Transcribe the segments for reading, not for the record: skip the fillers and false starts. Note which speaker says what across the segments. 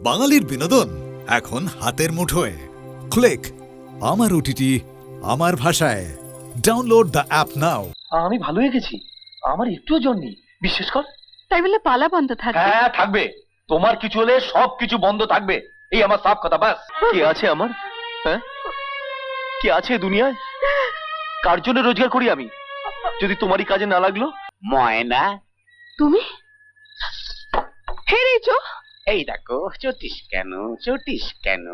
Speaker 1: বাঙালির বিনোদন এখন হাতের মুঠোয়। ক্লিক আমার ওটিটি আমার ভাষায়। ডাউনলোড দ্য অ্যাপ নাও।
Speaker 2: আমি ভালো হয়ে গেছি, আমার একটুও জ্বর নেই, বিশ্বাস কর।
Speaker 3: তাই বলে পালা বন্ধ থাকবে?
Speaker 2: হ্যাঁ থাকবে, তোমার কিছু হলে সব কিছু বন্ধ থাকবে, এই আমার সাফ কথা। বাস কি আছে আমার, হ্যাঁ কি আছে দুনিয়ায়? কার জন্য রোজগার করি আমি, যদি তোমারই কাজে না লাগলো?
Speaker 4: ময়না,
Speaker 3: তুমি হেরেছো?
Speaker 4: এই দেখো চটিস কেন, চটিস কেন?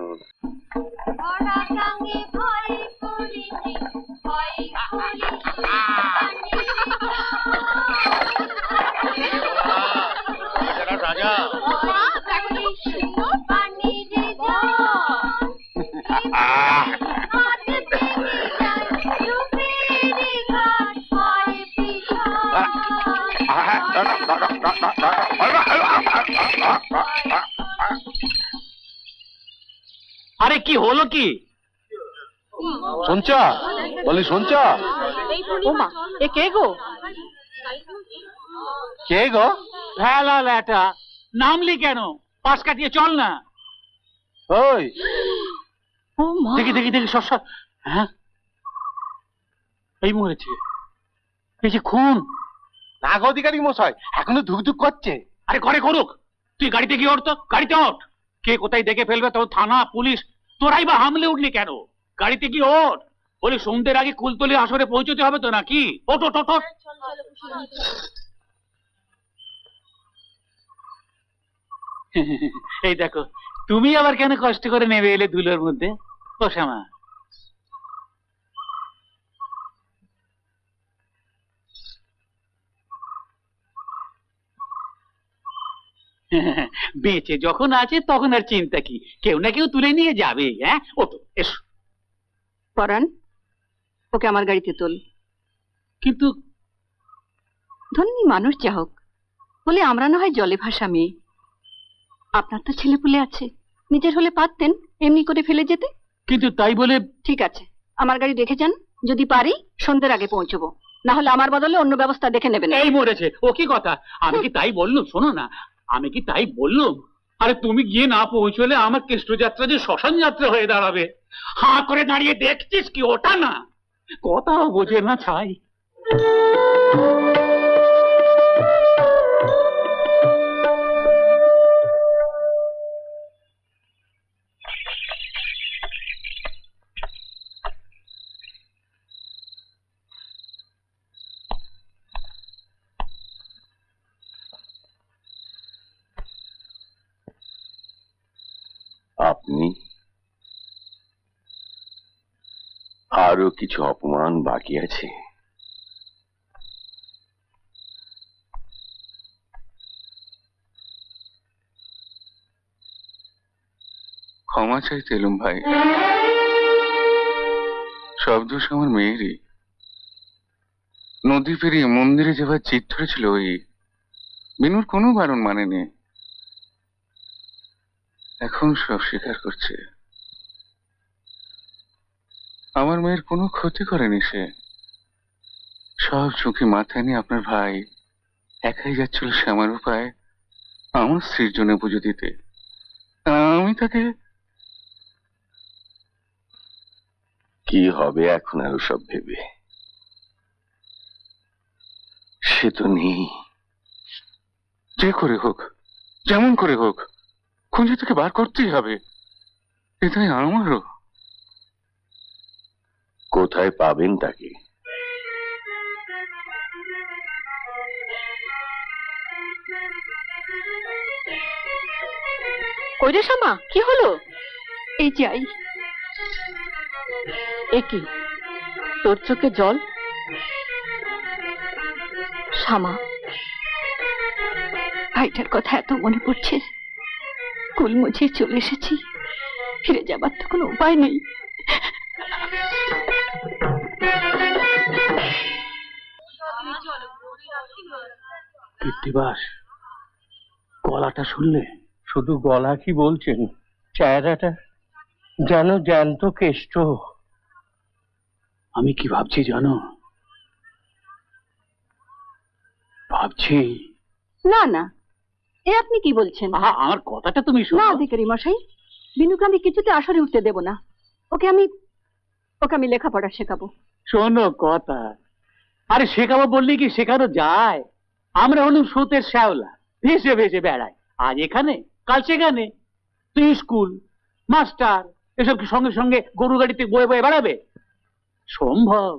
Speaker 4: রাজা আরে কি হলো কি?
Speaker 2: শুনছা বলি, শুনছা?
Speaker 3: ওমা, এ কে গো?
Speaker 2: কে গো?
Speaker 4: ভেলা ল্যাটা, নামলি কেন? পাশ কাটিয়ে চল না।
Speaker 2: ওই
Speaker 3: ও মা,
Speaker 4: দেখি দেখি দেখি, সর সর। হ্যাঁ, এই মরেছে, এই যে খুন।
Speaker 2: নাগ অধিকারী মশাই এখনো ধুক ধুক করছে।
Speaker 4: আরে করে করুক, তুই গাড়িতে গিয়ে ওঠ তো, গাড়িতে ওঠ। কে কোথায় দেখে ফেলবে তো, থানা পুলিশ, তোরাই বা হামলে উঠলি কেন? গাড়িতে গিয়ে ওঠ, বলি সন্ধ্যের আগে কুলতলি আসরে পৌঁছতে হবে তো নাকি? ওঠ ওঠ ওঠ ওঠ। এই দেখো, তুমি আবার কেন কষ্ট করে নেমে এলে ধুলোর মধ্যে? ও শ্যামা, বেঁচে যখন আছে তখন আর চিন্তা কি, কেউ না কেউ তুলে নিয়ে যাবে। হ্যাঁ, ও তো এসো।
Speaker 3: পরান, ওকে আমার গাড়িতে তোল।
Speaker 4: কিন্তু
Speaker 3: ধন্যী মানুষ যা হোক, বলে আমরা না হয় জলে ভাসা মেয়ে। আপনার তো ছেলে পুলে আছে, নিজের হলে পারতেন এমনি করে ফেলে যেতে।
Speaker 4: কিন্তু তাই বলে
Speaker 3: ঠিক আছে, আমার গাড়ি রেখে যান, যদি পারি সন্ধ্যের আগে পৌঁছবো, না হলে আমার বদলে অন্য ব্যবস্থা দেখে নেবেন।
Speaker 4: এই মরেছে, ও কি কথা? আমি কি তাই বললুম? শোনো না, আমি কি তাই বললুম? আরে তুমি গিয়ে না পৌঁছলে আমার কৃষ্ণযাত্রা যে শ্মশান যাত্রা হয়ে দাঁড়াবে। হাঁ করে দাঁড়িয়ে দেখছিস কি? ওটা না, কথাও বোঝে না ছাই।
Speaker 5: আপনি আরো কিছু অপমান বাকি আছে। ক্ষমা চাইতে এলুম ভাই, সব দোষ আমার মেয়েরই। নদী পেরিয়ে মন্দিরে যাবার চিট ধরেছিল ওই, বিনুর কোনো বারণ মানেনি। এখন সব স্বীকার করছে। আমার মেয়ের কোনো ক্ষতি করেনি সে, সব ঝুঁকি মাথায় নিয়ে আপনার ভাই একাই যাচ্ছিল শ্যামার উপায় আমার স্ত্রীর জন্য পুজো দিতে। আমি তাকে কি হবে এখন আর সব ভেবে, সে তো নেই। যে করে হোক, যেমন করে হোক, খুঁজে তাকে বার করতেই হবে, এটাই আমারও। কোথায় পাবেন তাকে?
Speaker 3: কই রে শ্যামা, কি হলো? এই যাই। এ কি, তোর চোখে জল? শ্যামা, ভাইটার কথা এত মনে পড়ছে, কুল মুছিয়ে চলে এসেছি, ফিরে যাবার তো কোনো উপায় নেই।
Speaker 4: কীর্তিবাস, গলাটা শুনলে?
Speaker 6: শুধু গলা কি বলছেন, চেহারাটা যেন জ্যান্ত কেষ্ট।
Speaker 4: আমি কি ভাবছি জানো? ভাবছি
Speaker 3: না না, এ আপনি কি বলছেন?
Speaker 4: আহা, আমার কথাটা তুমি
Speaker 3: না
Speaker 4: শোনো।
Speaker 3: অধিকারী মশাই, বিনুকে আমি কিছুতে আসরে উঠতে দেব না। ওকে আমি লেখাপড়া শেখাবো।
Speaker 4: শোনো কথা, আরে শেখাবো বললে কি শেখানো যায়? আমরা হলাম স্রোতের শ্যাওলা, ভেসে ভেসে বেড়াই, আজ এখানে কাল সেখানে। তুই স্কুল মাস্টার এসব কি সঙ্গে সঙ্গে গরু গাড়িতে বয়ে বয়ে বেড়াবে? সম্ভব?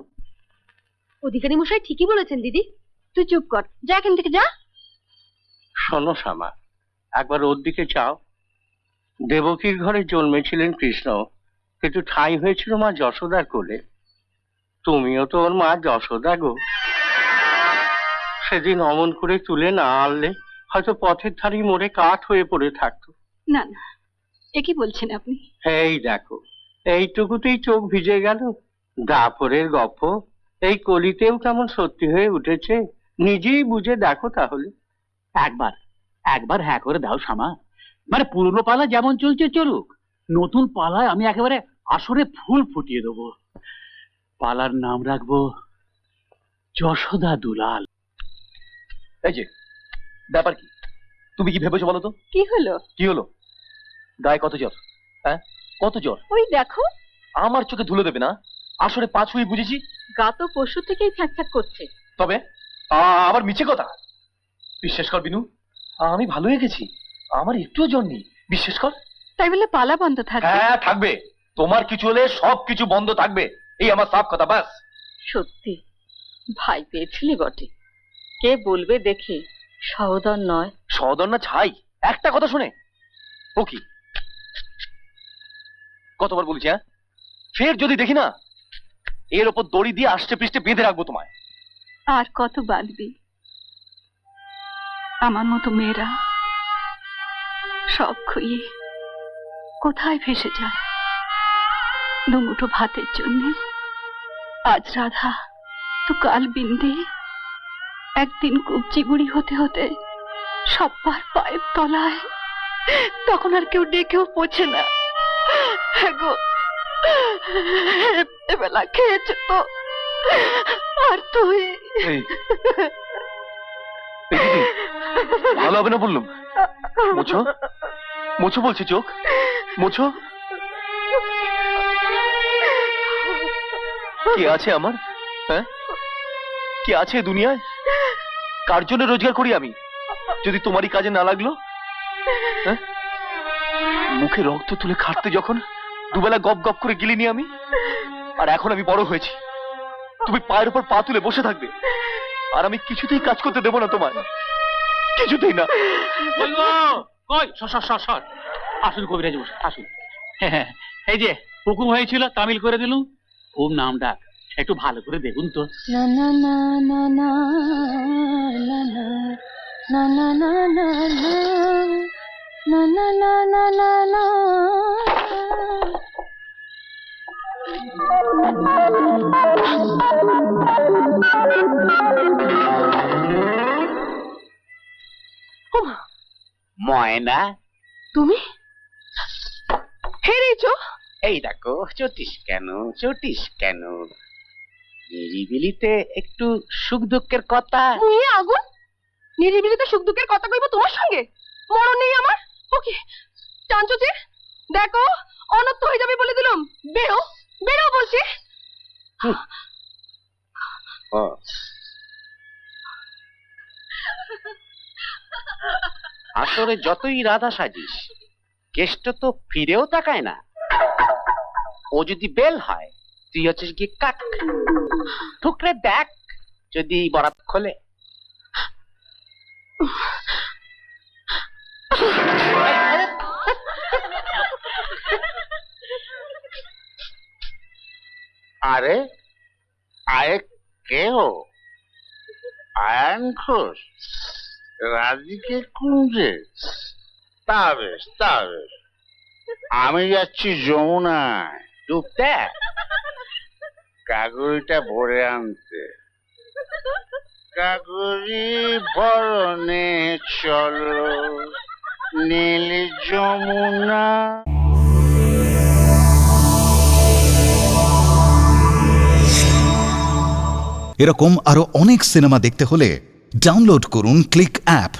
Speaker 3: অধিকারী মশাই ঠিকই বলেছেন দিদি। তুই চুপ কর, যা এখান থেকে যা।
Speaker 6: শোনো শ্যামা, একবার ওর দিকে চাও। দেবকীর ঘরে জন্মেছিলেন কৃষ্ণ, কিন্তু ঠাঁই হয়েছিল মা যশোদার কোলে। তুমিও তো ওর মা যশোদা গো। সেদিন অমন করে তুলে না আনলে হয়তো পথের ধারেই মরে কাঠ হয়ে পড়ে থাকতো।
Speaker 3: না না, এ কি বলছেন আপনি?
Speaker 6: এই দেখো, এইটুকুতেই চোখ ভিজে গেল। দাপরের গপ্প এই কলিতেও কেমন সত্যি হয়ে উঠেছে, নিজেই বুঝে দেখো তাহলে।
Speaker 4: একবার একবার হ্যাঁ করে দাও শামা। মানে পুরনো পালা যেমন চলছে চলুক, নতুন পালায় আমি একেবারে আসরে ফুল ফুটিয়ে দেবো। পালার নাম রাখবো যশোদা দুলাল।
Speaker 2: এই যে ব্যাপার কি, তুমি কি ভেবেছো বলো তো?
Speaker 3: কি হলো?
Speaker 2: কি হলো? গায়ে কত জ্বর? হ্যাঁ, কত জ্বর?
Speaker 3: ওই দেখো,
Speaker 2: আমার চোখে ধুলো দেবে না? আসলে পা ছুঁয়ে বুঝেছি।
Speaker 3: গা তো পরশু থেকেই ছ্যাঁক করছে।
Speaker 2: তবে আবার মিছে কথা। বিশ্বাস কর বিনু, আমি ভালো হয়ে গেছি, আমার একটুও জ্বর নেই, বিশ্বাস কর।
Speaker 3: তাই বলে পালা বন্ধ থাকবে?
Speaker 2: হ্যাঁ থাকবে, তোমার কিছু হলে সব কিছু বন্ধ থাকবে, এই আমার সাফ কথা বাস।
Speaker 3: সত্যি ভাই পেয়েছিলি বটে। কে বলবে দেখে সহদর নয়।
Speaker 2: সদর না ছাই, একটা কথা শুনে ও কি কতবার বলেছি, হ্যাঁ? ফের যদি দেখি না, এর ওপর দড়ি দিয়ে আষ্টে পৃষ্ঠে বেঁধে রাখবো তোমায়।
Speaker 3: আর কত বাঁধবি? আমার মতো মেয়েরা সব খুইয়ে কোথায় ভেসে যায় দুমুঠো ভাতের জন্য। আজ রাধা তো কাল বিন্দে, একদিন কুবজি বুড়ি হতে হতে সব্বার পায়ের তলায়, তখন আর কেউ ডেকেও পৌঁছে না। হ্যাঁ গো, এবেলা খেয়েছে তো, আর তুই
Speaker 2: এই, এই দিদি, ভালো হবে না বললুম। মুছো মুছো বলছি, চোখ মুছো। কে আছে আমার? হ্যাঁ, কে আছে দুনিয়ায়? কার জন্য রোজগার করি আমি, যদি তোমারই কাজে না লাগলো? হ্যাঁ, মুখে রক্ত তুলে খাটতে যখন দুবেলা গপ গপ করে গিলিনি আমি, আর এখন আমি বড় হয়েছি, তুমি পায়ের উপর পা তুলে বসে থাকবে, আর আমি কিছুতেই কাজ করতে দেবো না তোমায়, কিছুতেই না।
Speaker 4: বলবো কই, সর আসুন কবিরাজ বসে আসুন। হ্যাঁ, এই যে হুকুম হয়েছিল তামিল করে দিলুম, খুব নাম ডাক, একটু ভালো করে দেখুন তো।
Speaker 3: না না না না না না না না না না না না না না না না।
Speaker 7: ময়না,
Speaker 3: তুমি হেরেছো?
Speaker 7: এই দেখো, চটিস কেন? নিরিবিলিতে একটু সুখ দুঃখের কথা।
Speaker 3: মুই আগুন, নিরিবিলিতে সুখ দুঃখের কথা কইব তোমার সঙ্গে? মরণ নেই আমার। ওকে চাঞ্চু যে দেখো, অনর্থ হয়ে যাবে বলে দিলাম। বেরো বেরো বলছি।
Speaker 7: ও, আসলে যতই রাধা সাজিস, কেষ্ট তো ফিরেও তাকায় না। ও যদি বেল হয়, তুই হচ্ছিস কি কাক। ঠুকরে দেখ, যদি বরাত খোলে। আরে আরে, কে হো? আয়ান ঘোষ, রাজিকে কুঞ্জে? তা বেশ। আমি যাচ্ছি যমুনায় ডুবতে, কাগরিটা ভরে আনতে। কাগরি ভরণে চলো নীল যমুনা।
Speaker 1: এরকম আরো অনেক সিনেমা দেখতে হলে ডাউনলোড করুন ক্লিক অ্যাপ।